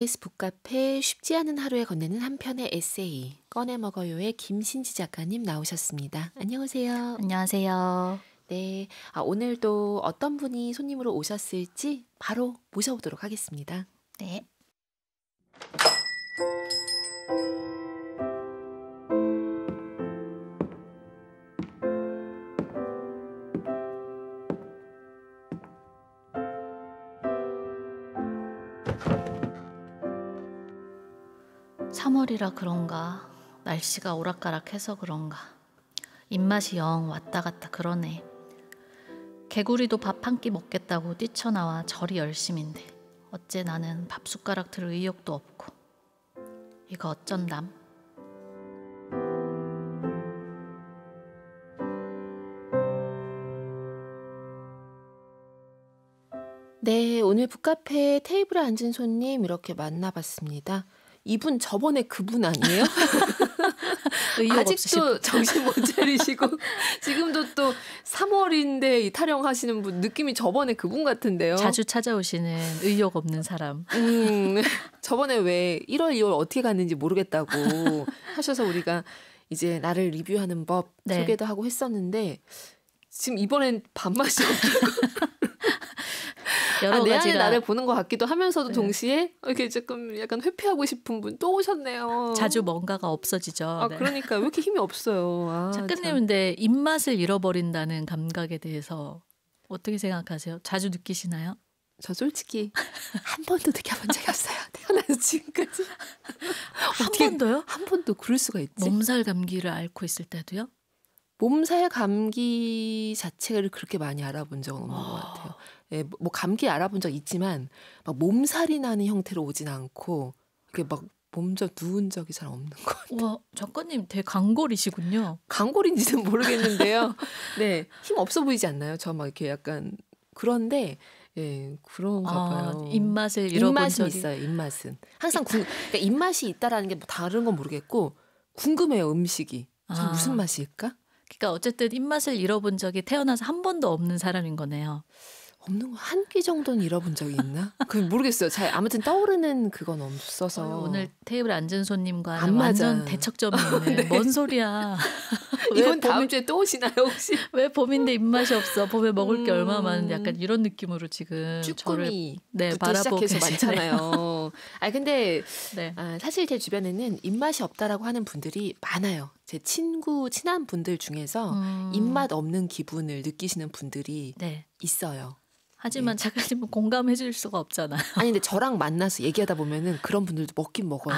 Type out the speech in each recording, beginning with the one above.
KBS 북카페 쉽지 않은 하루에 건네는 한 편의 에세이 꺼내 먹어요의 김신지 작가님 나오셨습니다. 안녕하세요. 안녕하세요. 네, 오늘도 어떤 분이 손님으로 오셨을지 바로 모셔보도록 하겠습니다. 네. (3월이라) 그런가 날씨가 오락가락해서 그런가 입맛이 영 왔다 갔다 그러네. 개구리도 밥 한 끼 먹겠다고 뛰쳐나와 저리 열심인데 어째 나는 밥 숟가락 들 의욕도 없고. 이거 어쩐담. 네, 오늘 북카페 테이블에 앉은 손님 이렇게 만나봤습니다. 이분 저번에 그분 아니에요? 의욕 아직도 없으신 정신 못 차리시고 지금도 또 3월인데 타령하시는 분 느낌이 저번에 그분 같은데요. 자주 찾아오시는 의욕 없는 사람. 저번에 왜 1월 2월 어떻게 갔는지 모르겠다고 하셔서 우리가 이제 나를 리뷰하는 법 네. 소개도 하고 했었는데 지금 이번엔 밥맛이 없고 여러 내 안에 가지가 나를 보는 것 같기도 하면서도 네. 동시에 이렇게 조금 약간 회피하고 싶은 분 또 오셨네요. 자주 뭔가가 없어지죠. 네. 그러니까 왜 이렇게 힘이 없어요. 작가님은 근데 입맛을 잃어버린다는 감각에 대해서 어떻게 생각하세요? 자주 느끼시나요? 저 솔직히 한 번도 느껴본 적이 없어요. 태어나서 지금까지. 한 번도요? 한 번도 그럴 수가 있지. 몸살 감기를 앓고 있을 때도요? 몸살 감기 자체를 그렇게 많이 알아본 적은 없는 것 같아요. 예, 뭐 감기 알아본 적 있지만 막 몸살이 나는 형태로 오진 않고 이렇게 막 몸져 누운 적이 잘 없는 것 같아요. 와, 작가님 되게 강골이시군요. 강골인지는 모르겠는데요. 네, 힘 없어 보이지 않나요? 저 막 이렇게 약간 그런데 예, 그런가 봐요. 입맛을 잃어본 입맛은 적이 있어요. 입맛은 항상 그러니까 입맛이 있다라는 게 뭐 다른 건 모르겠고 궁금해요. 음식이 저 무슨 맛일까? 그러니까 어쨌든 입맛을 잃어본 적이 태어나서 한 번도 없는 사람인 거네요. 없는 거 한 끼 정도는 잃어본 적이 있나? 그 모르겠어요. 잘 아무튼 떠오르는 그건 없어서. 오늘 테이블에 앉은 손님과 안 완전 맞아. 대척점이 있네. 네. 뭔 소리야. 이건 다음 주에 또 오시나요 혹시? 왜 봄인데 입맛이 없어. 봄에 먹을 게 얼마나 많은데 약간 이런 느낌으로 지금 쭈꾸미 저를 부터 바라보고 시작해서 계시네요. 많잖아요. 근데 네. 사실 제 주변에는 입맛이 없다라고 하는 분들이 많아요. 제 친한 분들 중에서 입맛 없는 기분을 느끼시는 분들이 네. 있어요. 하지만 작가님은 공감해 줄 수가 없잖아요. 아니 근데 저랑 만나서 얘기하다 보면은 그런 분들도 먹긴 먹어요.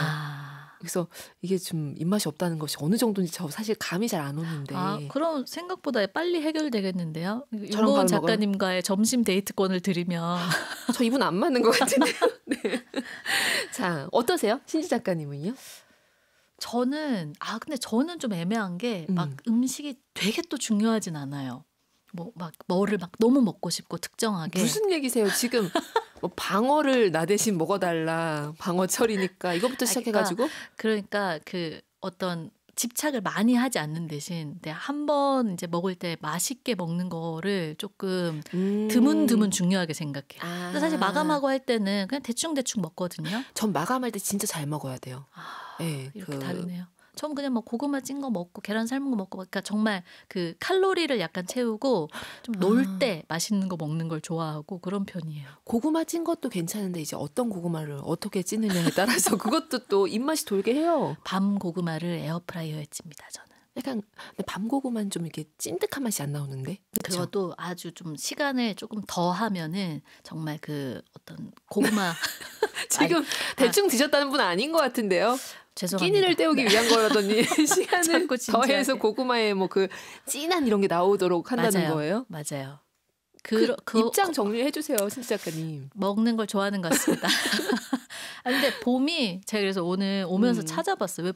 그래서 이게 좀 입맛이 없다는 것이 어느 정도인지 저 사실 감이 잘 안 오는데. 그럼 생각보다 빨리 해결되겠는데요? 저랑 유고원 밥을 작가님과의 점심 데이트권을 드리면. 저 이분 안 맞는 것 같은데요. 네. 자, 어떠세요? 신지 작가님은요? 저는 근데 저는 좀 애매한 게 막 음식이 되게 또 중요하진 않아요. 뭐 막 뭐를 막 너무 먹고 싶고 특정하게. 무슨 얘기세요? 지금 뭐 방어를 나 대신 먹어달라. 방어철이니까 이거부터 시작해가지고. 그러니까 그 어떤 집착을 많이 하지 않는 대신 한 번 이제 먹을 때 맛있게 먹는 거를 조금 드문드문 중요하게 생각해요. 근데 사실 마감하고 할 때는 그냥 대충대충 먹거든요. 전 마감할 때 진짜 잘 먹어야 돼요. 네, 이렇게 다르네요. 처음 그냥 뭐 고구마 찐 거 먹고 계란 삶은 거 먹고 그러니까 정말 그 칼로리를 약간 채우고 좀 놀 때 맛있는 거 먹는 걸 좋아하고 그런 편이에요. 고구마 찐 것도 괜찮은데 이제 어떤 고구마를 어떻게 찌느냐에 따라서 그것도 또 입맛이 돌게 해요. 밤 고구마를 에어프라이어에 찝니다, 저는. 약간 밤 고구마는 좀 이렇게 찐득한 맛이 안 나오는데. 그쵸? 그것도 아주 좀 시간을 조금 더 하면은 정말 그 어떤 고구마 지금 대충 드셨다는 분은 아닌 것 같은데요. 죄송합니다. 끼니를 때우기 위한 거라더니 시간을 자꾸 진지하게. 더해서 고구마에 뭐 그 진한 이런 게 나오도록 한다는 맞아요. 거예요? 맞아요. 그 입장 정리해 주세요, 신지 작가님. 먹는 걸 좋아하는 것 같습니다. 근데 봄이 제가 그래서 오늘 오면서 찾아봤어요. 왜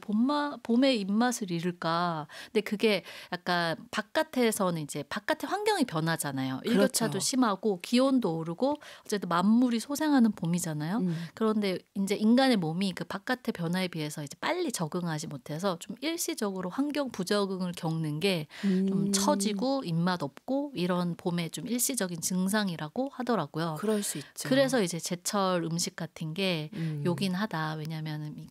봄의 입맛을 잃을까? 근데 그게 약간 바깥에서는 이제 바깥의 환경이 변하잖아요. 일교차도 그렇죠. 심하고 기온도 오르고 어쨌든 만물이 소생하는 봄이잖아요. 그런데 이제 인간의 몸이 그 바깥의 변화에 비해서 이제 빨리 적응하지 못해서 좀 일시적으로 환경 부적응을 겪는 게 좀 처지고 입맛 없고 이런 봄의 좀 일시적인 증상이라고 하더라고요. 그럴 수 있죠. 그래서 이제 제철 음식 같은 게 요 좋긴 하다. 왜냐하면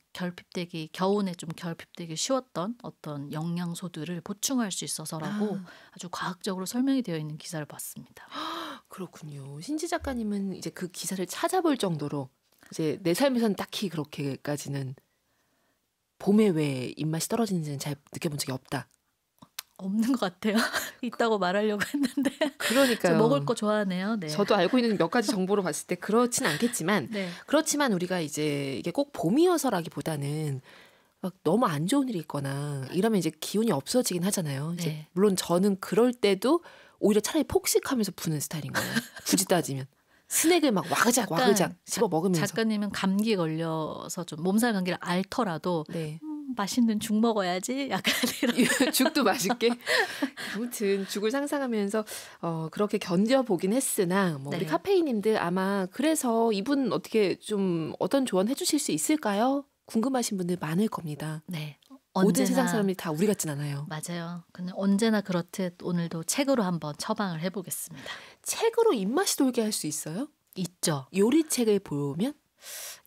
겨우내 좀 결핍되기 쉬웠던 어떤 영양소들을 보충할 수 있어서라고 아주 과학적으로 설명이 되어 있는 기사를 봤습니다. 그렇군요. 신지 작가님은 이제 그 기사를 찾아볼 정도로 이제 내 삶에서는 딱히 그렇게까지는 봄에 왜 입맛이 떨어지는지는 잘 느껴본 적이 없다. 없는 것 같아요. 있다고 말하려고 했는데. 그러니까요. 저 먹을 거 좋아하네요. 네. 저도 알고 있는 몇 가지 정보로 봤을 때 그렇진 않겠지만 네. 그렇지만 우리가 이제 이게 꼭 봄이어서라기보다는 막 너무 안 좋은 일이 있거나 이러면 이제 기운이 없어지긴 하잖아요. 이제 네. 물론 저는 그럴 때도 오히려 차라리 폭식하면서 푸는 스타일인 거예요. 굳이 따지면. 스낵을 막 와그작 씹어 먹으면서. 작가님은 감기 걸려서 좀 몸살 감기를 앓더라도 네. 맛있는 죽 먹어야지 약간 이런. 죽도 맛있게. 아무튼 죽을 상상하면서 그렇게 견뎌보긴 했으나 뭐 우리 네. 카페이님들 아마 그래서 이분 어떻게 좀 어떤 조언 해주실 수 있을까요? 궁금하신 분들 많을 겁니다. 네. 모든 세상 사람들이 다 우리 같진 않아요. 맞아요. 근데 언제나 그렇듯 오늘도 책으로 한번 처방을 해보겠습니다. 책으로 입맛이 돌게 할 수 있어요? 있죠. 요리책을 보면?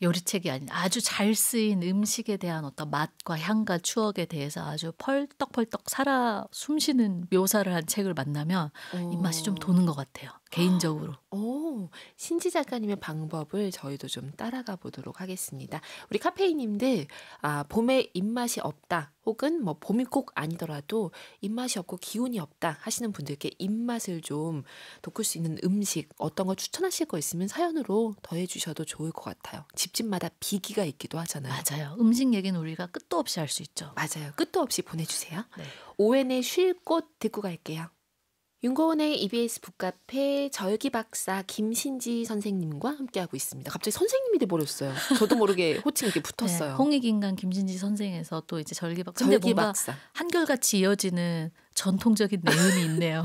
요리책이 아닌 아주 잘 쓰인 음식에 대한 어떤 맛과 향과 추억에 대해서 아주 펄떡펄떡 살아 숨쉬는 묘사를 한 책을 만나면 입맛이 좀 도는 것 같아요. 개인적으로. 신지 작가님의 방법을 저희도 좀 따라가 보도록 하겠습니다. 우리 카페이님들 봄에 입맛이 없다 혹은 뭐 봄이 꼭 아니더라도 입맛이 없고 기운이 없다 하시는 분들께 입맛을 좀 돋굴 수 있는 음식 어떤 거 추천하실 거 있으면 사연으로 더해주셔도 좋을 것 같아요. 집집마다 비기가 있기도 하잖아요. 맞아요. 음식 얘기는 우리가 끝도 없이 할 수 있죠. 맞아요. 끝도 없이 보내주세요. 네. 오웬의 쉴 곳 듣고 갈게요. 윤고은의 EBS 북카페 절기 박사 김신지 선생님과 함께하고 있습니다. 갑자기 선생님이 돼버렸어요. 저도 모르게 호칭이 이렇게 붙었어요. 네, 홍익인간 김신지 선생에서 또 이제 절기 박사. 근데 뭔가 박사. 한결같이 이어지는 전통적인 내용이 있네요.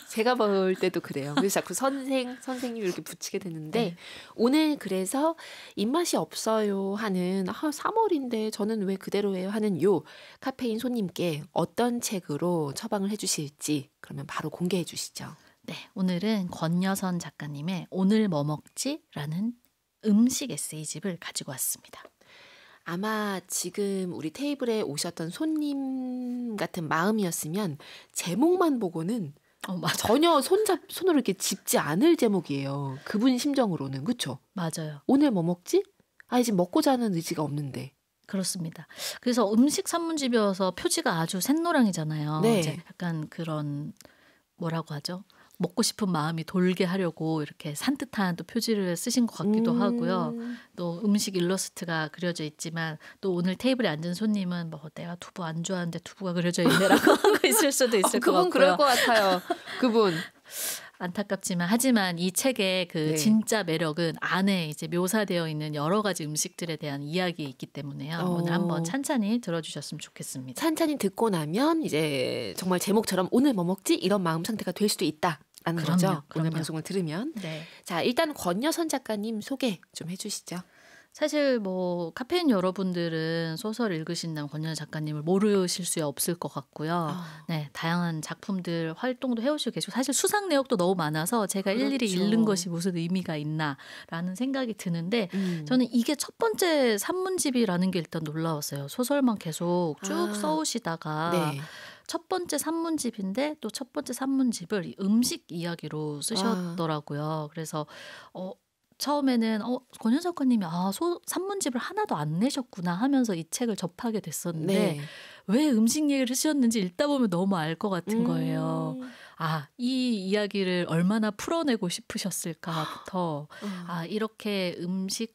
제가 볼 때도 그래요. 그래서 자꾸 선생님 이렇게 붙이게 되는데 네. 오늘 그래서 입맛이 없어요 하는 3월인데 저는 왜 그대로예요 하는 요 카페인 손님께 어떤 책으로 처방을 해주실지 그러면 바로 공개해 주시죠. 네, 오늘은 권여선 작가님의 오늘 뭐 먹지? 라는 음식 에세이집을 가지고 왔습니다. 아마 지금 우리 테이블에 오셨던 손님 같은 마음이었으면 제목만 보고는 전혀 손으로 이렇게 짚지 않을 제목이에요. 그분 심정으로는. 그렇죠? 맞아요. 오늘 뭐 먹지? 이제 먹고자 하는 의지가 없는데. 그렇습니다. 그래서 음식 산문집이어서 표지가 아주 샛노랑이잖아요. 네. 이제 약간 그런 뭐라고 하죠? 먹고 싶은 마음이 돌게 하려고 이렇게 산뜻한 또 표지를 쓰신 것 같기도 하고요. 또 음식 일러스트가 그려져 있지만 또 오늘 테이블에 앉은 손님은 뭐 내가 두부 안 좋아하는데 두부가 그려져 있네라고 하고 있을 수도 있을 것 같고요. 그분 그럴 것 같아요. 그분. 안타깝지만 하지만 이 책의 그 네. 진짜 매력은 안에 이제 묘사되어 있는 여러 가지 음식들에 대한 이야기가 있기 때문에요. 오늘 한번 찬찬히 들어주셨으면 좋겠습니다. 찬찬히 듣고 나면 이제 정말 제목처럼 오늘 뭐 먹지? 이런 마음 상태가 될 수도 있다라는 거죠. 오늘 방송을 들으면. 네. 자, 일단 권여선 작가님 소개 좀 해주시죠. 사실 뭐 카페인 여러분들은 소설 읽으신다면 권여선 작가님을 모르실 수 없을 것 같고요. 네, 다양한 작품들 활동도 해오시고 계시고 사실 수상 내역도 너무 많아서 제가 일일이 읽는 것이 무슨 의미가 있나라는 생각이 드는데 저는 이게 첫 번째 산문집이라는 게 일단 놀라웠어요. 소설만 계속 쭉 써오시다가 네. 첫 번째 산문집인데 또 첫 번째 산문집을 음식 이야기로 쓰셨더라고요. 그래서 처음에는 권여선 작가님이 산문집을 하나도 안 내셨구나 하면서 이 책을 접하게 됐었는데 네. 왜 음식 얘기를 쓰셨는지 읽다 보면 너무 알 것 같은 거예요. 이 이야기를 얼마나 풀어내고 싶으셨을까부터 이렇게 음식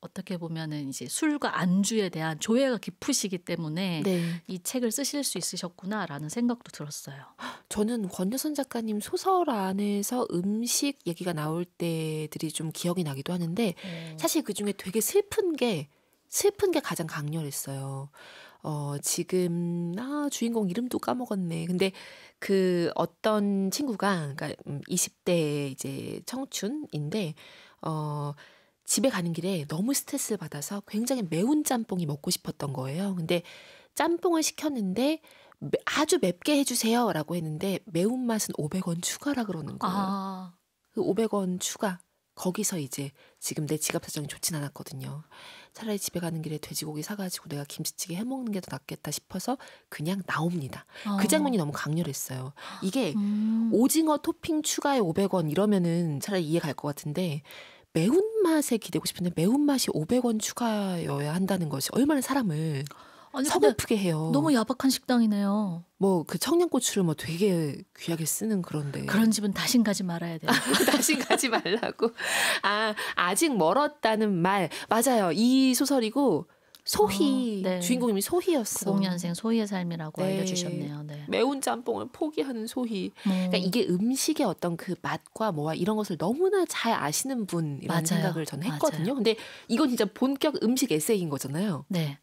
어떻게 보면은 이제 술과 안주에 대한 조예가 깊으시기 때문에 네. 이 책을 쓰실 수 있으셨구나라는 생각도 들었어요. 저는 권여선 작가님 소설 안에서 음식 얘기가 나올 때들이 좀 기억이 나기도 하는데 사실 그중에 되게 슬픈 게 가장 강렬했어요. 지금 주인공 이름도 까먹었네. 근데 그 어떤 친구가 그러니까 20대 이제 청춘인데 집에 가는 길에 너무 스트레스를 받아서 굉장히 매운 짬뽕이 먹고 싶었던 거예요. 근데 짬뽕을 시켰는데 아주 맵게 해주세요라고 했는데 매운맛은 500원 추가라 그러는 거예요. 그 500원 추가. 거기서 이제 지금 내 지갑 사정이 좋진 않았거든요. 차라리 집에 가는 길에 돼지고기 사가지고 내가 김치찌개 해먹는 게 더 낫겠다 싶어서 그냥 나옵니다. 그 장면이 너무 강렬했어요. 이게 오징어 토핑 추가에 500원 이러면은 차라리 이해 갈 것 같은데 매운맛에 기대고 싶은데 매운맛이 500원 추가여야 한다는 것이 얼마나 사람을 아니, 서글프게 해요. 너무 야박한 식당이네요. 뭐 그 청양고추를 뭐 되게 귀하게 쓰는 그런데 그런 집은 다신 가지 말아야 돼요. 다시 가지 말라고. 아직 멀었다는 말 맞아요. 이 소설이고 소희 네. 주인공이 소희였어. 90년생 소희의 삶이라고 네. 알려주셨네요. 네. 매운 짬뽕을 포기하는 소희. 그러니까 이게 음식의 어떤 그 맛과 뭐와 이런 것을 너무나 잘 아시는 분이라는 맞아요. 생각을 저는 했거든요. 맞아요. 근데 이건 진짜 본격 음식 에세이인 거잖아요. 네.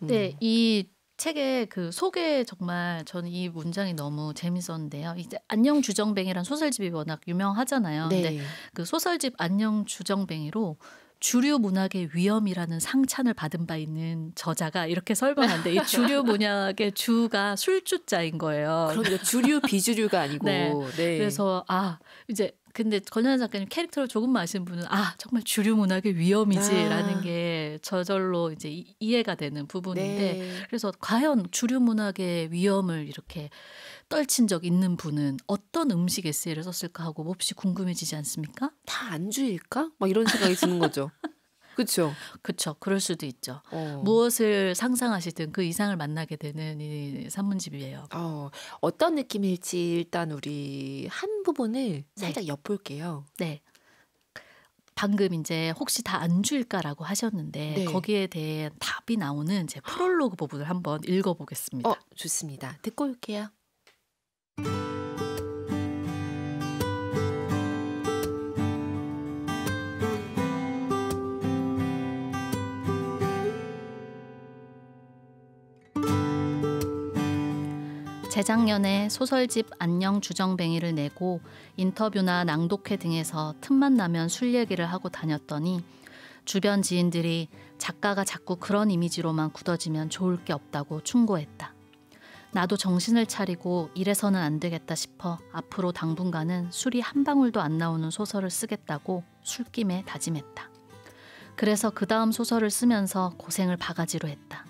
네, 이 책의 그 소개 정말 저는 이 문장이 너무 재밌었는데요. 이제 안녕 주정뱅이란 소설집이 워낙 유명하잖아요. 네. 근데 그 소설집 안녕 주정뱅이로 주류 문학의 위험이라는 상찬을 받은 바 있는 저자가 이렇게 설명하는데 이 주류 문학의 주가 술주자인 거예요. 그러니까 주류 비주류가 아니고. 네. 네. 그래서 이제 근데 권현아 작가님 캐릭터를 조금 아시는 분은 정말 주류 문학의 위험이지라는 게 저절로 이제 이해가 되는 부분인데 네. 그래서 과연 주류 문학의 위험을 이렇게 떨친 적 있는 분은 어떤 음식 에세이를 썼을까 하고 몹시 궁금해지지 않습니까? 다 안주일까? 막 이런 생각이 드는 거죠. 그렇죠. 그렇죠. 그럴 수도 있죠. 무엇을 상상하시든 그 이상을 만나게 되는 이 산문집이에요. 어떤 느낌일지 일단 우리 한 부분을 살짝 엿볼게요. 네. 방금 이제 혹시 다 안주일까라고 하셨는데 네. 거기에 대해 답이 나오는 제 프롤로그 부분을 한번 읽어보겠습니다. 좋습니다. 듣고 올게요. 재작년에 소설집 안녕 주정뱅이를 내고 인터뷰나 낭독회 등에서 틈만 나면 술 얘기를 하고 다녔더니 주변 지인들이 작가가 자꾸 그런 이미지로만 굳어지면 좋을 게 없다고 충고했다. 나도 정신을 차리고 이래서는 안 되겠다 싶어 앞으로 당분간은 술이 한 방울도 안 나오는 소설을 쓰겠다고 술김에 다짐했다. 그래서 그 다음 소설을 쓰면서 고생을 바가지로 했다.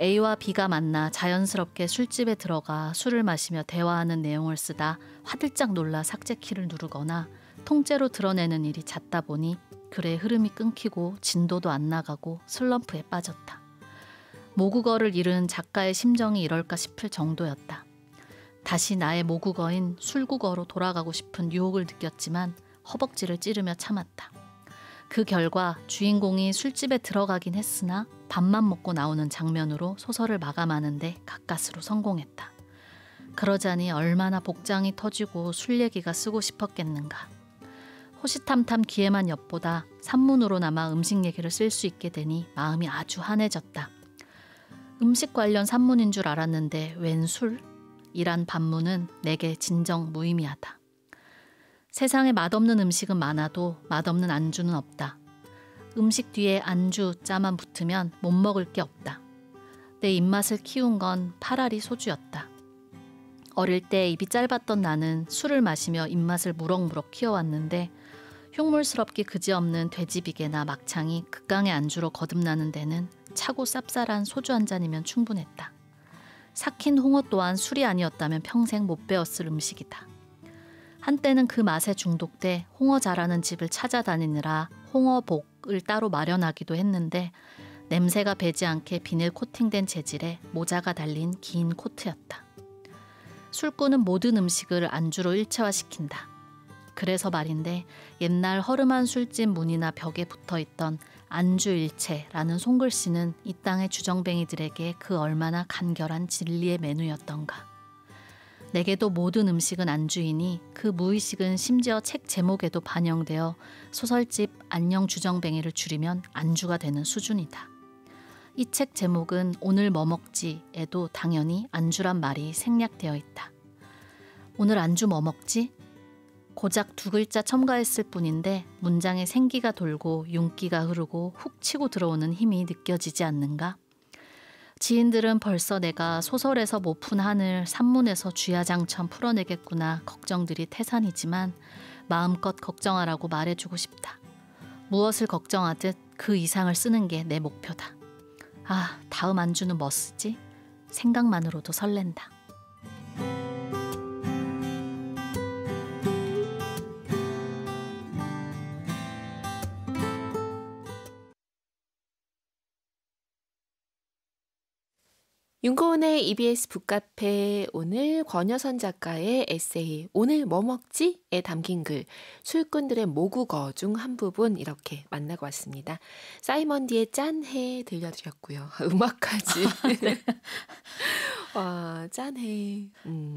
A와 B가 만나 자연스럽게 술집에 들어가 술을 마시며 대화하는 내용을 쓰다 화들짝 놀라 삭제키를 누르거나 통째로 드러내는 일이 잦다 보니 글의 흐름이 끊기고 진도도 안 나가고 슬럼프에 빠졌다. 모국어를 잃은 작가의 심정이 이럴까 싶을 정도였다. 다시 나의 모국어인 술국어로 돌아가고 싶은 유혹을 느꼈지만 허벅지를 찌르며 참았다. 그 결과 주인공이 술집에 들어가긴 했으나 밥만 먹고 나오는 장면으로 소설을 마감하는데 가까스로 성공했다. 그러자니 얼마나 복장이 터지고 술 얘기가 쓰고 싶었겠는가. 호시탐탐 기회만 엿보다 산문으로나마 음식 얘기를 쓸 수 있게 되니 마음이 아주 환해졌다. 음식 관련 산문인 줄 알았는데 웬 술? 이란 반문은 내게 진정 무의미하다. 세상에 맛없는 음식은 많아도 맛없는 안주는 없다. 음식 뒤에 안주 자만 붙으면 못 먹을 게 없다. 내 입맛을 키운 건 파라리 소주였다. 어릴 때 입이 짧았던 나는 술을 마시며 입맛을 무럭무럭 키워왔는데 흉물스럽기 그지없는 돼지비계나 막창이 극강의 안주로 거듭나는 데는 차고 쌉쌀한 소주 한 잔이면 충분했다. 삭힌 홍어 또한 술이 아니었다면 평생 못 배웠을 음식이다. 한때는 그 맛에 중독돼 홍어 잘하는 집을 찾아다니느라 홍어복을 따로 마련하기도 했는데 냄새가 배지 않게 비닐 코팅된 재질에 모자가 달린 긴 코트였다. 술꾼은 모든 음식을 안주로 일체화시킨다. 그래서 말인데 옛날 허름한 술집 문이나 벽에 붙어있던 안주일체라는 손글씨는 이 땅의 주정뱅이들에게 그 얼마나 간결한 진리의 메뉴였던가. 내게도 모든 음식은 안주이니 그 무의식은 심지어 책 제목에도 반영되어 소설집 안녕 주정뱅이를 줄이면 안주가 되는 수준이다. 이 책 제목은 오늘 뭐 먹지에도 당연히 안주란 말이 생략되어 있다. 오늘 안주 뭐 먹지? 고작 두 글자 첨가했을 뿐인데 문장에 생기가 돌고 윤기가 흐르고 훅 치고 들어오는 힘이 느껴지지 않는가? 지인들은 벌써 내가 소설에서 못 푼 한을 산문에서 쥐야장천 풀어내겠구나 걱정들이 태산이지만 마음껏 걱정하라고 말해주고 싶다. 무엇을 걱정하듯 그 이상을 쓰는 게 내 목표다. 아, 다음 안주는 뭐 쓰지? 생각만으로도 설렌다. 윤고은의 EBS 북카페, 오늘 권여선 작가의 에세이 오늘 뭐 먹지?에 담긴 글 술꾼들의 모국어 중 한 부분 이렇게 만나고 왔습니다. 사이먼디의 짠해 들려드렸고요. 음악까지. 네. 와, 짠해.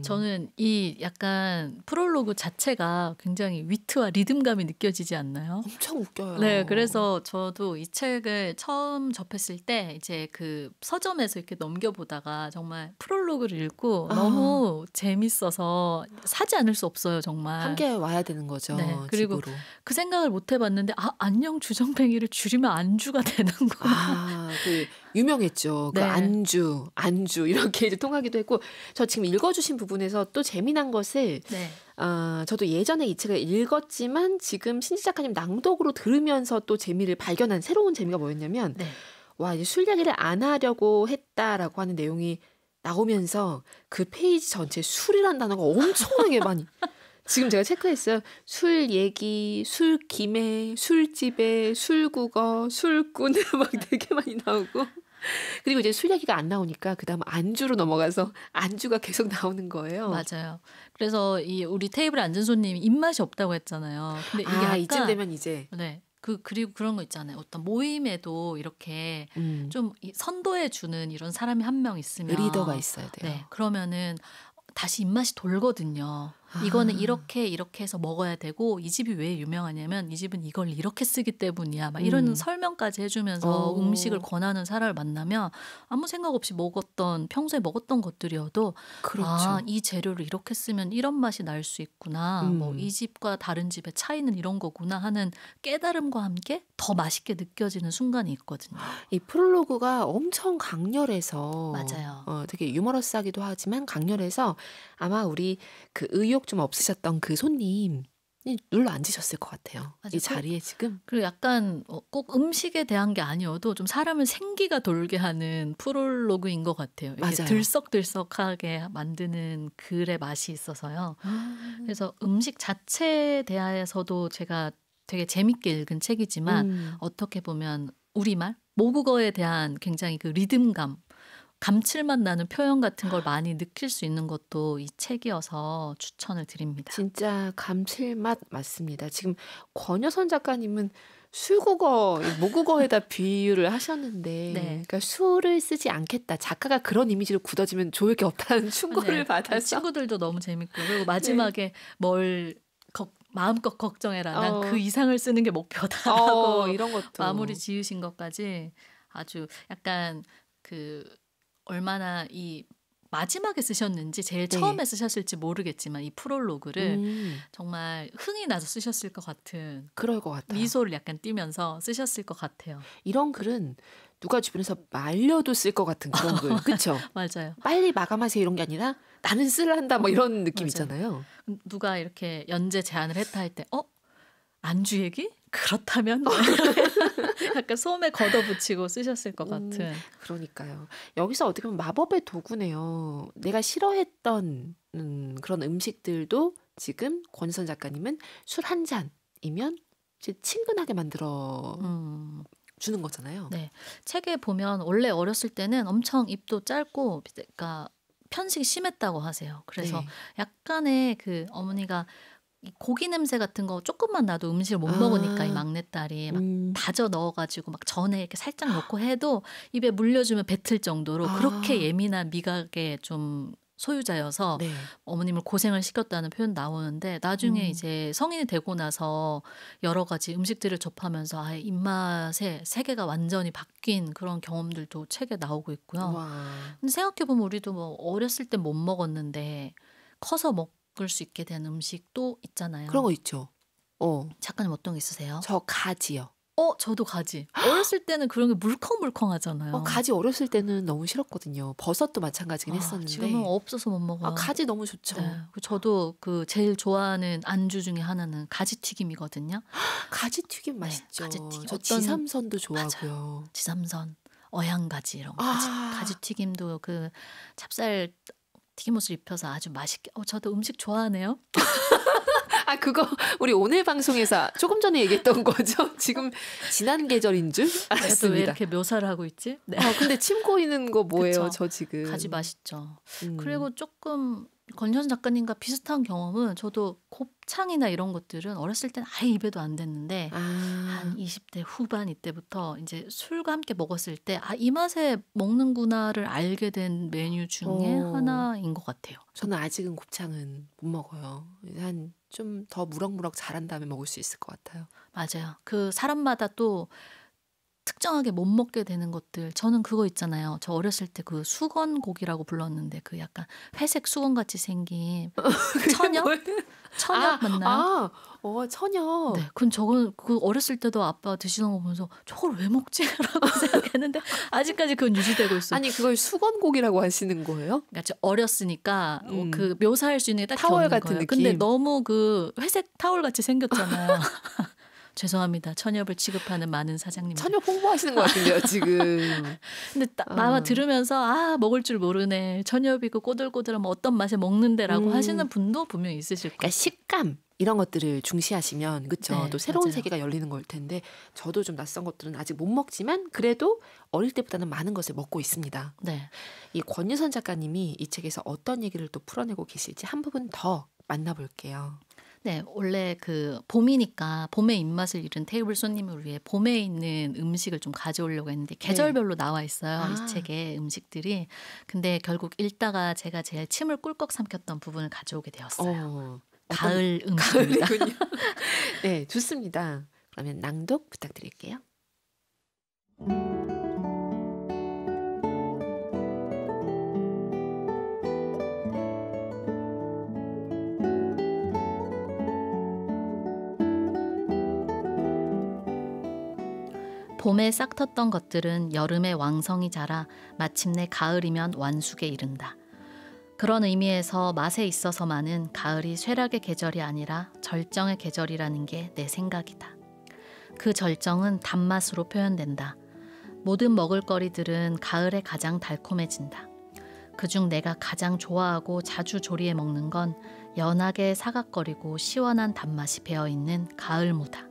저는 이 약간 프롤로그 자체가 굉장히 위트와 리듬감이 느껴지지 않나요? 엄청 웃겨요. 네, 그래서 저도 이 책을 처음 접했을 때 이제 그 서점에서 이렇게 넘겨보다가 정말 프롤로그를 읽고 너무 재밌어서 사지 않을 수 없어요, 정말. 함께 와야 되는 거죠. 네, 그리고 집으로. 그 생각을 못 해봤는데 안녕 주정뱅이를 줄이면 안주가 되는구나. 그 유명했죠. 그 네. 안주 이렇게 이제 통하기도 했고, 저 지금 읽어주신 부분에서 또 재미난 것을 네. 저도 예전에 이 책을 읽었지만 지금 신지 작가님 낭독으로 들으면서 또 재미를 발견한 새로운 재미가 뭐였냐면, 네. 와, 이제 술 이야기를 안 하려고 했다라고 하는 내용이 나오면서 그 페이지 전체에 술이라는 단어가 엄청나게 많이 지금 제가 체크했어요. 술 얘기, 술 김에, 술집에, 술국어, 술꾼 막 되게 많이 나오고, 그리고 이제 술 얘기가 안 나오니까 그다음 안주로 넘어가서 안주가 계속 나오는 거예요. 맞아요. 그래서 이 우리 테이블에 앉은 손님이 입맛이 없다고 했잖아요. 근데 이게 약간 이쯤 되면 이제 네. 그리고 그런 거 있잖아요. 어떤 모임에도 이렇게 좀 선도해 주는 이런 사람이 한 명 있으면 리더가 있어야 돼요. 네. 그러면은 다시 입맛이 돌거든요. 이거는 이렇게 해서 먹어야 되고, 이 집이 왜 유명하냐면 이 집은 이걸 이렇게 쓰기 때문이야. 막 이런 설명까지 해주면서 음식을 권하는 사람을 만나면 아무 생각 없이 평소에 먹었던 것들이어도 그렇죠. 이 재료를 이렇게 쓰면 이런 맛이 날 수 있구나. 뭐 이 집과 다른 집의 차이는 이런 거구나 하는 깨달음과 함께 더 맛있게 느껴지는 순간이 있거든요. 이 프롤로그가 엄청 강렬해서 맞아요. 되게 유머러스하기도 하지만 강렬해서 아마 우리 그 의욕 좀 없으셨던 그 손님이 눌러 앉으셨을 것 같아요. 맞아요. 이 자리에 지금. 그리고 약간 꼭 음식에 대한 게 아니어도 좀 사람을 생기가 돌게 하는 프롤로그인 것 같아요. 이렇게 맞아요. 들썩들썩하게 만드는 글의 맛이 있어서요. 그래서 음식 자체에 대해서도 제가 되게 재밌게 읽은 책이지만 어떻게 보면 우리말, 모국어에 대한 굉장히 그 리듬감, 감칠맛 나는 표현 같은 걸 많이 느낄 수 있는 것도 이 책이어서 추천을 드립니다. 진짜 감칠맛 맞습니다. 지금 권여선 작가님은 술국어, 모국어에다 비유를 하셨는데, 네. 그러니까 술을 쓰지 않겠다. 작가가 그런 이미지로 굳어지면 좋을 게 없다는 충고를 네. 받아서. 친구들도 너무 재밌고, 그리고 마지막에 뭘 마음껏 걱정해라. 난 그 이상을 쓰는 게 목표다라고 이런 것도 마무리 지으신 것까지 아주 약간 얼마나 이 마지막에 쓰셨는지 제일 처음에 쓰셨을지 모르겠지만 이 프롤로그를 정말 흥이 나서 쓰셨을 것 같은, 그럴 것 같아요. 미소를 약간 띠면서 쓰셨을 것 같아요. 이런 글은 누가 주변에서 말려도 쓸 것 같은 그런 글. 그렇죠? 맞아요. 빨리 마감하세요 이런 게 아니라 나는 쓸란다 뭐 이런 느낌 맞아요. 있잖아요. 누가 이렇게 연재 제안을 했다 할 때 안주 얘기? 그렇다면 약간 소음에 걷어붙이고 쓰셨을 것 같은. 그러니까요. 여기서 어떻게 보면 마법의 도구네요. 내가 싫어했던 그런 음식들도 지금 권선 작가님은 술 한 잔이면 이제 친근하게 만들어 주는 거잖아요. 네. 책에 보면 원래 어렸을 때는 엄청 입도 짧고 그러니까 편식이 심했다고 하세요. 그래서 약간의 그 어머니가 이 고기 냄새 같은 거 조금만 나도 음식을 못 먹으니까 이 막내딸이 막 다져 넣어가지고 막 전에 이렇게 살짝 넣고 해도 입에 물려주면 뱉을 정도로 그렇게 예민한 미각의 좀 소유자여서 어머님을 고생을 시켰다는 표현 나오는데, 나중에 이제 성인이 되고 나서 여러 가지 음식들을 접하면서 아예 입맛의 세계가 완전히 바뀐 그런 경험들도 책에 나오고 있고요. 근데 생각해보면 우리도 뭐 어렸을 때 못 먹었는데 커서 먹을 수 있게 된 음식도 있잖아요. 그런 거 있죠. 작가님 어떤 게 있으세요? 저 가지요. 저도 가지. 어렸을 때는 그런 게 물컹물컹하잖아요. 가지 어렸을 때는 너무 싫었거든요. 버섯도 마찬가지긴 했었는데. 지금은 없어서 못 먹어요. 가지 너무 좋죠. 네. 저도 그 제일 좋아하는 안주 중에 하나는 가지튀김이거든요. 가지튀김 맛있죠. 가지튀김. 저 지삼선도 좋아하고요. 맞아요. 지삼선, 어향가지 이런 거. 가지튀김도 그 찹쌀 튀김옷을 입혀서 아주 맛있게. 저도 음식 좋아하네요. 그거 우리 오늘 방송에서 조금 전에 얘기했던 거죠. 지금 지난 계절인 줄 알았습니다. 왜 이렇게 묘사를 하고 있지? 네. 근데 침 고이는 거 뭐예요? 그쵸. 저 지금. 가지 맛있죠. 그리고 조금 권현 작가님과 비슷한 경험은 저도 곱창이나 이런 것들은 어렸을 때는 아예 입에도 안 댔는데 한 20대 후반 이때부터 이제 술과 함께 먹었을 때 이 맛에 먹는구나를 알게 된 메뉴 중에 하나인 것 같아요. 저는 아직은 곱창은 못 먹어요. 한 좀 더 무럭무럭 자란 다음에 먹을 수 있을 것 같아요. 맞아요. 그 사람마다 또 특정하게 못 먹게 되는 것들. 저는 그거 있잖아요. 저 어렸을 때 그 수건고기라고 불렀는데 그 약간 회색 수건같이 생긴 천엽? 천엽 맞나요? 천엽. 네, 저건 그 어렸을 때도 아빠 드시는 거 보면서 저걸 왜 먹지? 라고 생각했는데 아직까지 그건 유지되고 있어요. 아니 그걸 수건고기라고 하시는 거예요? 그러니까 어렸으니까 그 묘사할 수 있는 게 딱 타월 없는 같은 거예요. 느낌. 근데 너무 그 회색 타월 같이 생겼잖아요. 죄송합니다. 천엽을 취급하는 많은 사장님. 천엽 홍보하시는 것 같은데요 지금. 근데 아마 들으면서 먹을 줄 모르네. 천엽이고 꼬들꼬들하면 어떤 맛에 먹는데라고 하시는 분도 분명히 있으실 거예요. 그러니까 식감 이런 것들을 중시하시면 그렇죠. 네, 또 새로운 맞아요. 세계가 열리는 걸 텐데 저도 좀 낯선 것들은 아직 못 먹지만 그래도 어릴 때보다는 많은 것을 먹고 있습니다. 네. 이 권유선 작가님이 이 책에서 어떤 얘기를 또 풀어내고 계실지 한 부분 더 만나볼게요. 네, 원래 그 봄이니까 봄의 입맛을 잃은 테이블 손님을 위해 봄에 있는 음식을 좀 가져오려고 했는데 계절별로 나와 있어요. 이 책에 음식들이. 근데 결국 읽다가 제가 제일 침을 꿀꺽 삼켰던 부분을 가져오게 되었어요. 가을 음식입니다. 가을이군요. 네, 좋습니다. 그러면 낭독 부탁드릴게요. 봄에 싹 텄던 것들은 여름에 왕성히 자라 마침내 가을이면 완숙에 이른다. 그런 의미에서 맛에 있어서만은 가을이 쇠락의 계절이 아니라 절정의 계절이라는 게 내 생각이다. 그 절정은 단맛으로 표현된다. 모든 먹을거리들은 가을에 가장 달콤해진다. 그중 내가 가장 좋아하고 자주 조리해 먹는 건 연하게 사각거리고 시원한 단맛이 배어있는 가을무다.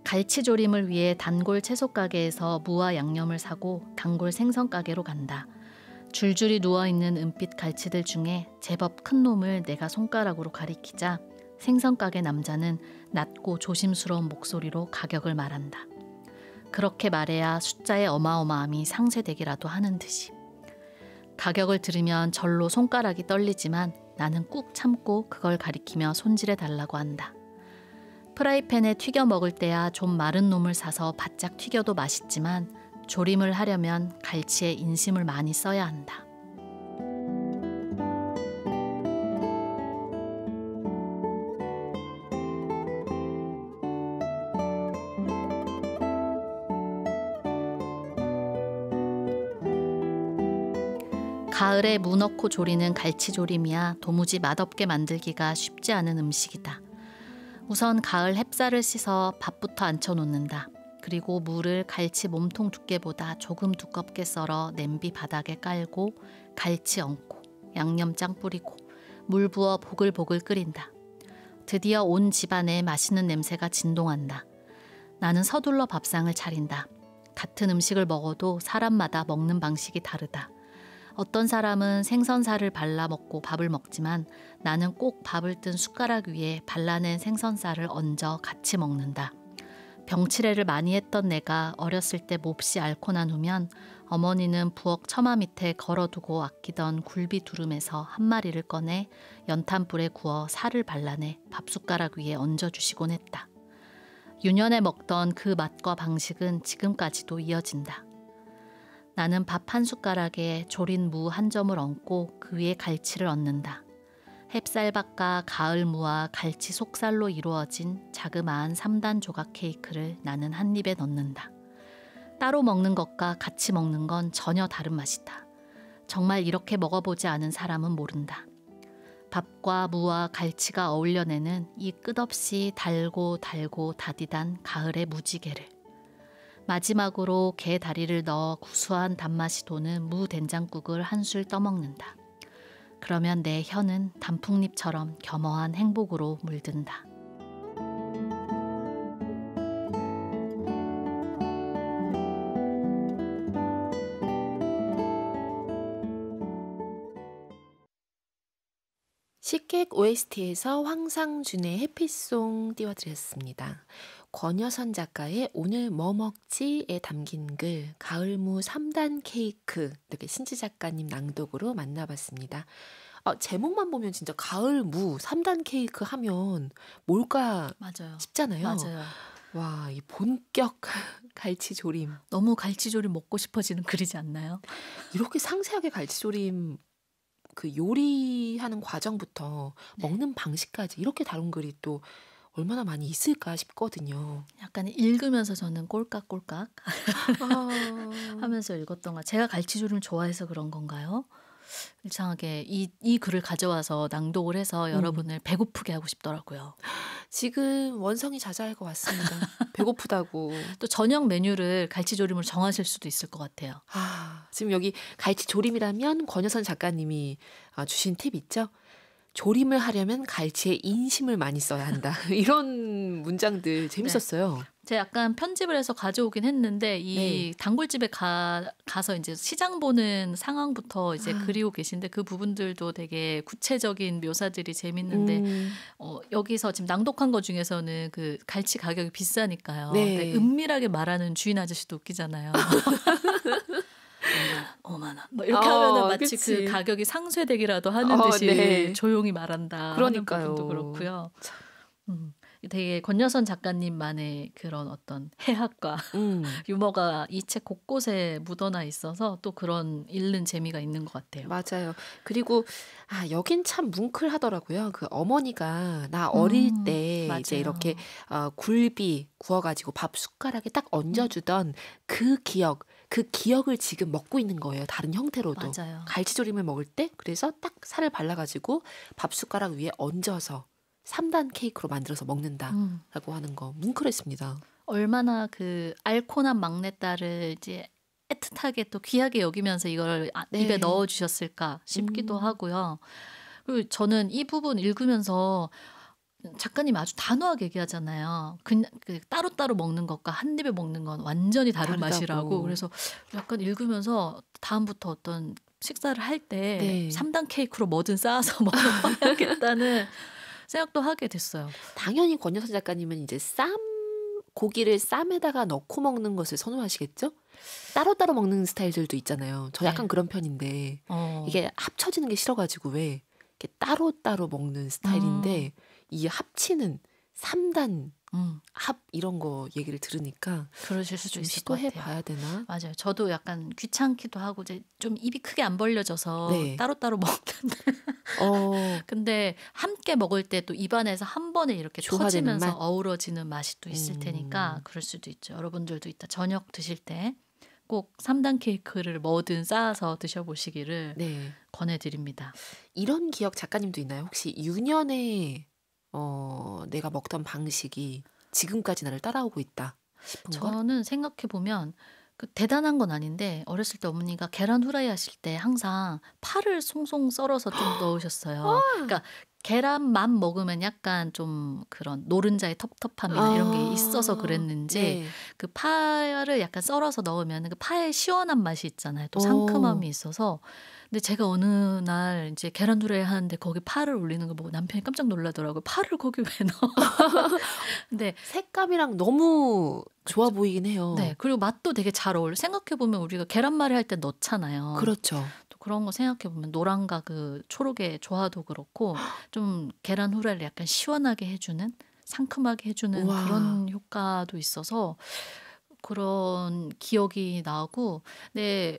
갈치조림을 위해 단골 채소가게에서 무와 양념을 사고 단골 생선가게로 간다. 줄줄이 누워있는 은빛 갈치들 중에 제법 큰 놈을 내가 손가락으로 가리키자 생선가게 남자는 낮고 조심스러운 목소리로 가격을 말한다. 그렇게 말해야 숫자의 어마어마함이 상쇄되기라도 하는 듯이. 가격을 들으면 절로 손가락이 떨리지만 나는 꾹 참고 그걸 가리키며 손질해 달라고 한다. 프라이팬에 튀겨 먹을 때야 좀 마른 놈을 사서 바짝 튀겨도 맛있지만 조림을 하려면 갈치에 인심을 많이 써야 한다. 가을에 무 넣고 조리는 갈치조림이야 도무지 맛없게 만들기가 쉽지 않은 음식이다. 우선 가을 햅쌀을 씻어 밥부터 앉혀놓는다. 그리고 무를 갈치 몸통 두께보다 조금 두껍게 썰어 냄비 바닥에 깔고 갈치 얹고 양념장 뿌리고 물 부어 보글보글 끓인다. 드디어 온 집안에 맛있는 냄새가 진동한다. 나는 서둘러 밥상을 차린다. 같은 음식을 먹어도 사람마다 먹는 방식이 다르다. 어떤 사람은 생선살을 발라 먹고 밥을 먹지만 나는 꼭 밥을 뜬 숟가락 위에 발라낸 생선살을 얹어 같이 먹는다. 병치레를 많이 했던 내가 어렸을 때 몹시 앓고 난 후면 어머니는 부엌 처마 밑에 걸어두고 아끼던 굴비 두름에서 한 마리를 꺼내 연탄불에 구워 살을 발라내 밥숟가락 위에 얹어주시곤 했다. 유년에 먹던 그 맛과 방식은 지금까지도 이어진다. 나는 밥 한 숟가락에 조린 무 한 점을 얹고 그 위에 갈치를 얹는다. 햅쌀밥과 가을무와 갈치 속살로 이루어진 자그마한 3단 조각 케이크를 나는 한 입에 넣는다. 따로 먹는 것과 같이 먹는 건 전혀 다른 맛이다. 정말 이렇게 먹어보지 않은 사람은 모른다. 밥과 무와 갈치가 어울려내는 이 끝없이 달고 다디단 가을의 무지개를. 마지막으로 게 다리를 넣어 구수한 단맛이 도는 무 된장국을 한술 떠먹는다. 그러면 내 혀는 단풍잎처럼 겸허한 행복으로 물든다. 식객 OST에서 황상준의 해피송 띄워드렸습니다. 권여선 작가의 오늘 뭐 먹지에 담긴 글 가을무 3단 케이크 이렇게 신지 작가님 낭독으로 만나봤습니다. 제목만 보면 진짜 가을무 3단 케이크 하면 뭘까 맞아요. 싶잖아요. 맞아요. 와, 이 본격 갈치조림. 너무 갈치조림 먹고 싶어지는 글이지 않나요? 이렇게 상세하게 갈치조림 그 요리하는 과정부터 먹는 방식까지 이렇게 다룬 글이 또 얼마나 많이 있을까 싶거든요. 약간 읽으면서 저는 꼴깍꼴깍 하면서 읽었던 거. 제가 갈치조림을 좋아해서 그런 건가요? 이상하게 이 글을 가져와서 낭독을 해서 여러분을 배고프게 하고 싶더라고요. 지금 원성이 자자할 것 같습니다. 배고프다고. 또 저녁 메뉴를 갈치조림으로 정하실 수도 있을 것 같아요. 지금 여기 갈치조림이라면 권여선 작가님이 주신 팁 있죠? 조림을 하려면 갈치에 인심을 많이 써야 한다. 이런 문장들 재밌었어요. 네. 제가 약간 편집을 해서 가져오긴 했는데 이 단골집에 가서 이제 시장 보는 상황부터 이제 그리고 계신데 그 부분들도 되게 구체적인 묘사들이 재밌는데 여기서 지금 낭독한 것 중에서는 그 갈치 가격이 비싸니까요. 네. 은밀하게 말하는 주인 아저씨도 웃기잖아요. 5만 원. 뭐 이렇게 하면은 마치 그치. 그 가격이 상쇄되기라도 하는 듯이 조용히 말한다. 그러니까요. 하는 부분도 그렇고요. 되게 권여선 작가님만의 그런 어떤 해학과 유머가 이 책 곳곳에 묻어나 있어서 또 그런 읽는 재미가 있는 것 같아요. 맞아요. 그리고 여긴 참 뭉클하더라고요. 그 어머니가 나 어릴 때 맞아요. 이제 이렇게 굴비 구워가지고 밥 숟가락에 딱 얹어주던 그 기억을 지금 먹고 있는 거예요. 다른 형태로도. 맞아요. 갈치조림을 먹을 때 그래서 딱 살을 발라가지고 밥 숟가락 위에 얹어서 3단 케이크로 만들어서 먹는다라고 하는 거 뭉클했습니다. 얼마나 그 알코난 막내딸을 이제 애틋하게 또 귀하게 여기면서 이걸 입에 넣어주셨을까 싶기도 하고요. 그리고 저는 이 부분 읽으면서 작가님이 아주 단호하게 얘기하잖아요. 그냥 따로따로 먹는 것과 한 입에 먹는 건 완전히 다른 다르다고. 맛이라고. 그래서 약간 읽으면서 다음부터 어떤 식사를 할 때 3단 케이크로 뭐든 쌓아서 먹어야겠다는 생각도 하게 됐어요. 당연히 권여선 작가님은 이제 고기를 쌈에다가 넣고 먹는 것을 선호하시겠죠? 따로따로 먹는 스타일들도 있잖아요. 저 약간 그런 편인데 이게 합쳐지는 게 싫어가지고 왜 이렇게 따로따로 먹는 스타일인데 이 합치는 3단 합 이런 거 얘기를 들으니까 그러실 수도 있을 것 시도해 같아요. 봐야 되나? 맞아요. 저도 약간 귀찮기도 하고 이제 좀 입이 크게 안 벌려져서 따로따로 먹는데 근데 함께 먹을 때 또 입안에서 한 번에 이렇게 터지면서 어우러지는 맛이 또 있을 테니까 그럴 수도 있죠. 여러분들도 이따 저녁 드실 때 꼭 3단 케이크를 뭐든 쌓아서 드셔보시기를 권해드립니다. 이런 기억 작가님도 있나요? 혹시 유년에 내가 먹던 방식이 지금까지 나를 따라오고 있다 싶은 거? 저는 생각해보면 대단한 건 아닌데 어렸을 때 어머니가 계란 후라이 하실 때 항상 파를 송송 썰어서 좀 넣으셨어요. 그러니까 계란만 먹으면 약간 좀 그런 노른자의 텁텁함이나 이런 게 있어서 그랬는지 그 파를 약간 썰어서 넣으면 그 파의 시원한 맛이 있잖아요. 또 상큼함이 있어서. 근데 제가 어느 날 이제 계란 후라이 하는데 거기 파를 올리는 거 보고 남편이 깜짝 놀라더라고요. 파를 거기 왜 넣어? 근데 색감이랑 너무 좋아 보이긴 해요. 네, 그리고 맛도 되게 잘 어울려. 생각해보면 우리가 계란말이 할 때 넣잖아요. 그렇죠. 또 그런 거 생각해보면 노랑과 그 초록의 조화도 그렇고 좀 계란 후라이를 약간 시원하게 해주는 상큼하게 해주는 그런 효과도 있어서 그런 기억이 나고 네.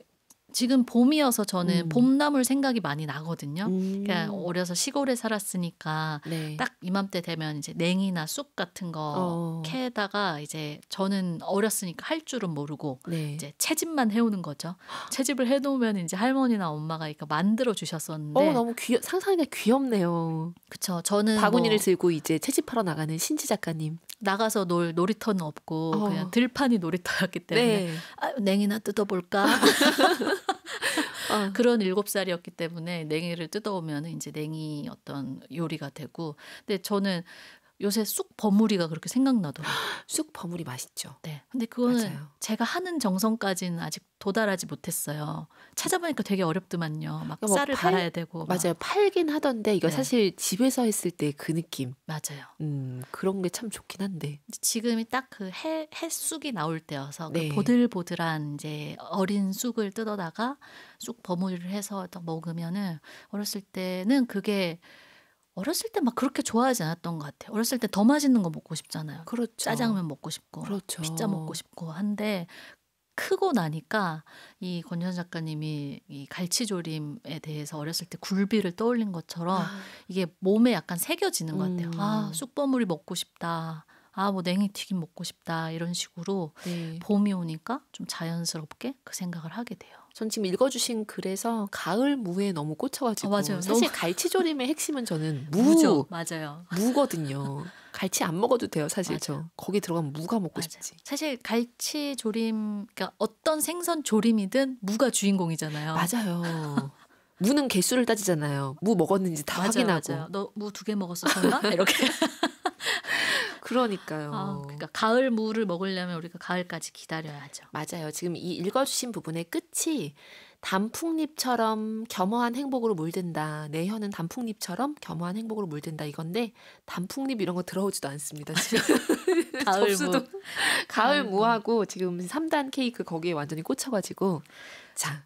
지금 봄이어서 저는 음. 봄나물 생각이 많이 나거든요. 그러니까 음. 어려서 시골에 살았으니까 네. 딱 이맘때 되면 이제 냉이나 쑥 같은 거 캐다가 이제 저는 어렸으니까 할 줄은 모르고 네. 이제 채집만 해오는 거죠. 채집을 해놓으면 이제 할머니나 엄마가 이거 만들어 주셨었는데 너무 상상하니까 귀엽네요. 그쵸. 저는 바구니를 뭐 들고 이제 채집하러 나가는 신지 작가님. 나가서 놀 놀이터는 없고 그냥 들판이 놀이터였기 때문에 네. 아, 냉이나 뜯어볼까? 어. 그런 7살이었기 때문에 냉이를 뜯어오면 이제 냉이 어떤 요리가 되고. 근데 저는 요새 쑥 버무리가 그렇게 생각나더라고요. 쑥 버무리 맛있죠. 네. 근데 그거는 맞아요. 제가 하는 정성까지는 아직 도달하지 못했어요. 찾아보니까 되게 어렵더만요. 막 뭐 쌀을 갈아야 되고. 막. 맞아요. 팔긴 하던데 이거 네. 사실 집에서 했을 때 그 느낌. 맞아요. 그런 게 참 좋긴 한데. 지금이 딱 그 햇쑥이 나올 때여서 네. 그 보들보들한 이제 어린 쑥을 뜯어다가 쑥 버무리를 해서 딱 먹으면은 어렸을 때는 그게 어렸을 때 막 그렇게 좋아하지 않았던 것 같아요. 어렸을 때 더 맛있는 거 먹고 싶잖아요. 그렇죠. 짜장면 먹고 싶고 그렇죠. 피자 먹고 싶고 한데 크고 나니까 이 권현 작가님이 이 갈치조림에 대해서 어렸을 때 굴비를 떠올린 것처럼 이게 몸에 약간 새겨지는 것 같아요. 아, 쑥버무리 먹고 싶다. 아, 뭐 냉이튀김 먹고 싶다. 이런 식으로 네. 봄이 오니까 좀 자연스럽게 그 생각을 하게 돼요. 전 지금 읽어주신 글에서 가을 무에 너무 꽂혀가지고 맞아요. 사실 너무- 갈치조림의 핵심은 저는 무죠. 맞아요. 무거든요. 갈치 안 먹어도 돼요. 사실 맞아요. 저 거기 들어가면 무가 먹고 맞아요. 싶지. 사실 갈치 조림, 그러니까 어떤 생선 조림이든 무가 주인공이잖아요. 맞아요. 무는 개수를 따지잖아요. 무 먹었는지 다 맞아요, 확인하고. 맞아요. 너 무 2개 먹었어, 설마? 이렇게. 그러니까요. 그러니까 가을 무를 먹으려면 우리가 가을까지 기다려야죠. 맞아요. 지금 이 읽어주신 부분의 끝이 단풍잎처럼 겸허한 행복으로 물든다. 내 혀는 단풍잎처럼 겸허한 행복으로 물든다. 이건데 단풍잎 이런 거 들어오지도 않습니다. 지금 가을 접수도 무. 가을 무하고 지금 3단 케이크 거기에 완전히 꽂혀가지고 자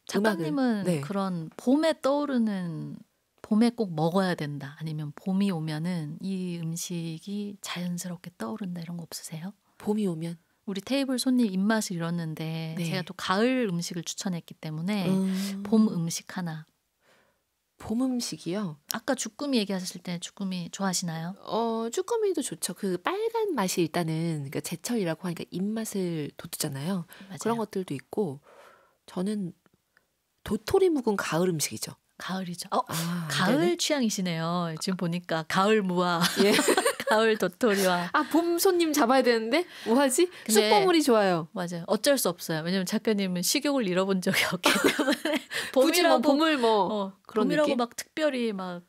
작가님은 네. 그런 봄에 떠오르는 봄에 꼭 먹어야 된다. 아니면 봄이 오면은 이 음식이 자연스럽게 떠오른다 이런 거 없으세요? 봄이 오면 우리 테이블 손님 입맛을 잃었는데 네. 제가 또 가을 음식을 추천했기 때문에 봄 음식 하나. 봄 음식이요. 아까 주꾸미 얘기하셨을 때 주꾸미 좋아하시나요? 쭈꾸미도 좋죠. 그 빨간 맛이 일단은 그러니까 제철이라고 하니까 입맛을 돋우잖아요. 맞아요. 그런 것들도 있고 저는 도토리 묵은 가을 음식이죠. 가을이죠. 가을 가을 취향이시네요. 지금 보니까 가을 무와 예. 가을 도토리와. 봄 손님 잡아야 되는데 뭐 하지? 근데- 쑥버무리 좋아요. 맞아요. 어쩔 수 없어요. 왜냐면 작가님은 식욕을 잃어본 적이 없기 때문에 굳이 뭐 봄이라고 봄을 뭐 그런 봄이라고 느낌? 막 특별히 막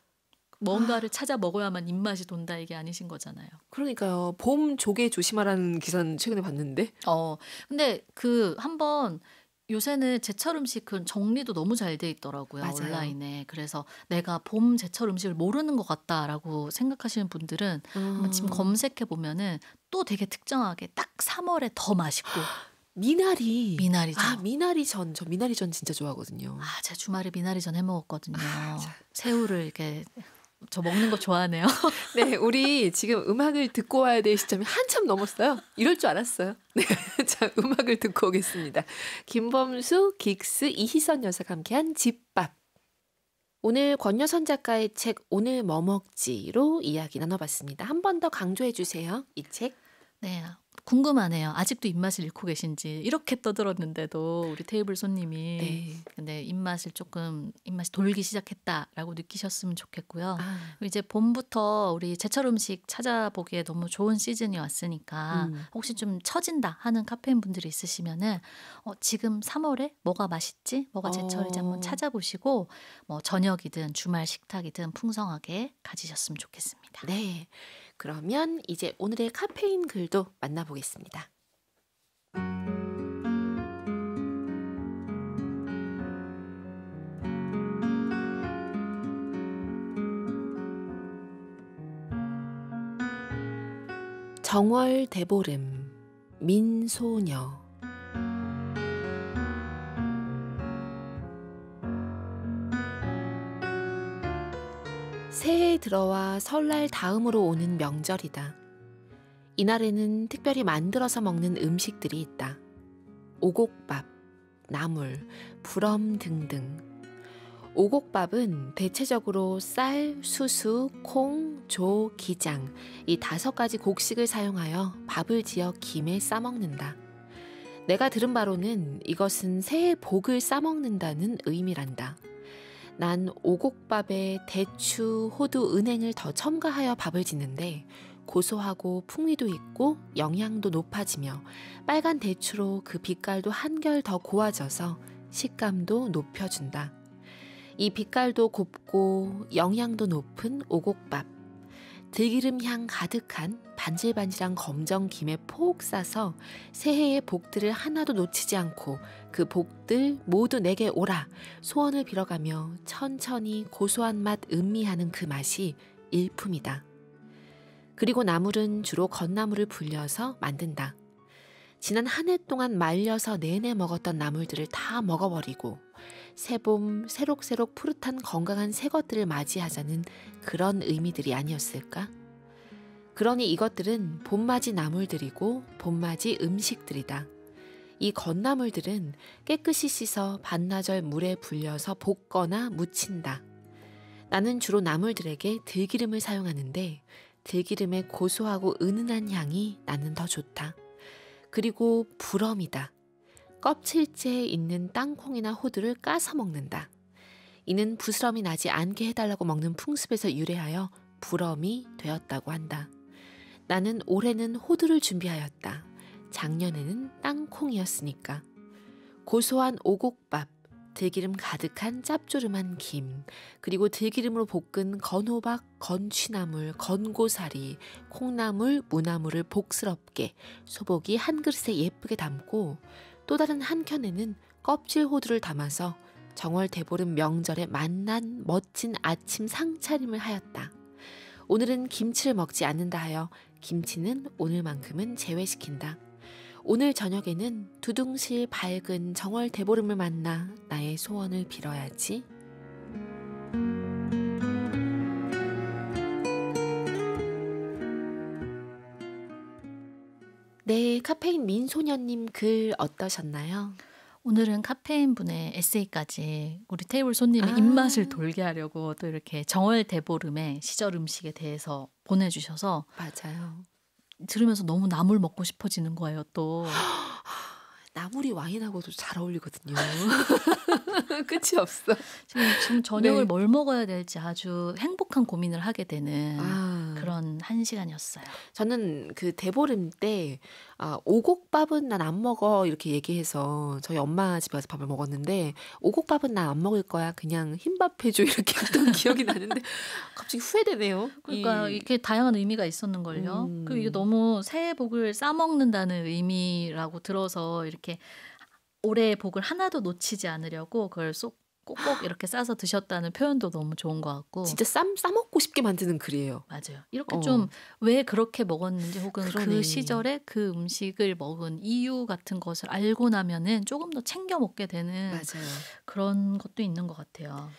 뭔가를 찾아 먹어야만 입맛이 돈다 이게 아니신 거잖아요. 그러니까요. 봄 조개 조심하라는 기사는 최근에 봤는데. 근데 그 한번 요새는 제철 음식 그 정리도 너무 잘 돼 있더라고요. 맞아요. 온라인에. 그래서 내가 봄 제철 음식을 모르는 것 같다라고 생각하시는 분들은 한번 지금 검색해 보면은 또 되게 특정하게 딱 3월에 더 맛있고 미나리. 미나리전. 미나리전. 저 미나리전 진짜 좋아하거든요. 제가 주말에 미나리전 해 먹었거든요. 새우를 이렇게 저 먹는 거 좋아하네요. 네, 우리 지금 음악을 듣고 와야 될 시점이 한참 넘었어요. 이럴 줄 알았어요. 네, 자, 음악을 듣고 오겠습니다. 김범수, 긱스, 이희선 여사가 함께한 집밥. 오늘 권여선 작가의 책 오늘 뭐 먹지로 이야기 나눠봤습니다. 한 번 더 강조해 주세요. 이 책. 네, 궁금하네요. 아직도 입맛을 잃고 계신지. 이렇게 떠들었는데도 우리 테이블 손님이 네. 근데 입맛이 돌기 시작했다라고 느끼셨으면 좋겠고요. 이제 봄부터 우리 제철 음식 찾아보기에 너무 좋은 시즌이 왔으니까 혹시 좀 처진다 하는 카페인 분들이 있으시면은 지금 3월에 뭐가 맛있지? 뭐가 제철이지 한번 찾아보시고 뭐 저녁이든 주말 식탁이든 풍성하게 가지셨으면 좋겠습니다. 네. 그러면 이제 오늘의 카페인 글도 만나보겠습니다. 정월 대보름 민소녀. 새해 들어와 설날 다음으로 오는 명절이다. 이날에는 특별히 만들어서 먹는 음식들이 있다. 오곡밥, 나물, 부럼 등등. 오곡밥은 대체적으로 쌀, 수수, 콩, 조, 기장 이 5가지 곡식을 사용하여 밥을 지어 김에 싸먹는다. 내가 들은 바로는 이것은 새해 복을 싸먹는다는 의미란다. 난 오곡밥에 대추, 호두, 은행을 더 첨가하여 밥을 짓는데 고소하고 풍미도 있고 영양도 높아지며 빨간 대추로 그 빛깔도 한결 더 고와져서 식감도 높여준다. 이 빛깔도 곱고 영양도 높은 오곡밥. 들기름 향 가득한 반질반질한 검정 김에 폭 싸서 새해의 복들을 하나도 놓치지 않고 그 복들 모두 내게 오라 소원을 빌어가며 천천히 고소한 맛 음미하는 그 맛이 일품이다. 그리고 나물은 주로 건나물을 불려서 만든다. 지난 한 해 동안 말려서 내내 먹었던 나물들을 다 먹어버리고 새봄 새록새록 푸릇한 건강한 새 것들을 맞이하자는 그런 의미들이 아니었을까? 그러니 이것들은 봄맞이 나물들이고 봄맞이 음식들이다. 이 건나물들은 깨끗이 씻어 반나절 물에 불려서 볶거나 무친다. 나는 주로 나물들에게 들기름을 사용하는데 들기름의 고소하고 은은한 향이 나는 더 좋다. 그리고 부럼이다. 껍질째에 있는 땅콩이나 호두를 까서 먹는다. 이는 부스럼이 나지 않게 해달라고 먹는 풍습에서 유래하여 부럼이 되었다고 한다. 나는 올해는 호두를 준비하였다. 작년에는 땅콩이었으니까. 고소한 오곡밥, 들기름 가득한 짭조름한 김, 그리고 들기름으로 볶은 건호박, 건취나물, 건고사리, 콩나물, 무나물을 복스럽게 소복이 한 그릇에 예쁘게 담고 또 다른 한켠에는 껍질 호두를 담아서 정월 대보름 명절에 만난 멋진 아침 상차림을 하였다. 오늘은 김치를 먹지 않는다 하여 김치는 오늘만큼은 제외시킨다. 오늘 저녁에는 두둥실 밝은 정월 대보름을 만나 나의 소원을 빌어야지. 네, 카페인 민소녀님 글 어떠셨나요? 오늘은 카페인 분의 에세이까지 우리 테이블 손님의 입맛을 돌게 하려고 또 이렇게 정월 대보름의 시절 음식에 대해서 보내주셔서 맞아요. 들으면서 너무 나물 먹고 싶어지는 거예요, 또. 나물이 와인하고도 잘 어울리거든요. 끝이 없어. 지금 저녁을 네. 뭘 먹어야 될지 아주 행복한 고민을 하게 되는 그런 한 시간이었어요. 저는 그 대보름 때 오곡밥은 난 안 먹어 이렇게 얘기해서 저희 엄마 집에 가서 밥을 먹었는데 오곡밥은 난 안 먹을 거야 그냥 흰밥 해줘 이렇게 했던 기억이 나는데 갑자기 후회되네요. 그러니까 이렇게 다양한 의미가 있었는걸요. 그리고 이게 너무 새해 복을 싸먹는다는 의미라고 들어서 이렇게 올해의 복을 하나도 놓치지 않으려고 그걸 꼭꼭 이렇게 싸서 드셨다는 표현도 너무 좋은 것 같고. 진짜 싸먹고 싶게 만드는 글이에요. 맞아요. 이렇게 좀 왜 그렇게 먹었는지 혹은 그러네. 그 시절에 그 음식을 먹은 이유 같은 것을 알고 나면은 조금 더 챙겨 먹게 되는 맞아요. 그런 것도 있는 것 같아요.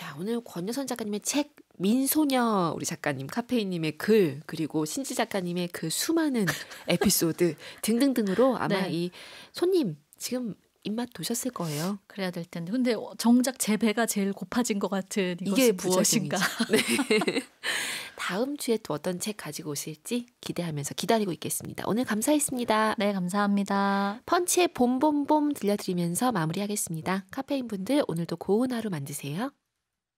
야, 오늘 권여선 작가님의 책, 민소녀 우리 작가님, 카페인님의 글, 그리고 신지 작가님의 그 수많은 에피소드 등등등으로 아마 네. 이 손님 지금 입맛 도셨을 거예요. 그래야 될 텐데. 근데 정작 제 배가 제일 고파진 것 같은 이게 이것은 무엇인가. 네. 다음 주에 또 어떤 책 가지고 오실지 기대하면서 기다리고 있겠습니다. 오늘 감사했습니다. 네, 감사합니다. 펀치의 봄봄봄 들려드리면서 마무리하겠습니다. 카페인 분들 오늘도 고운 하루 만드세요.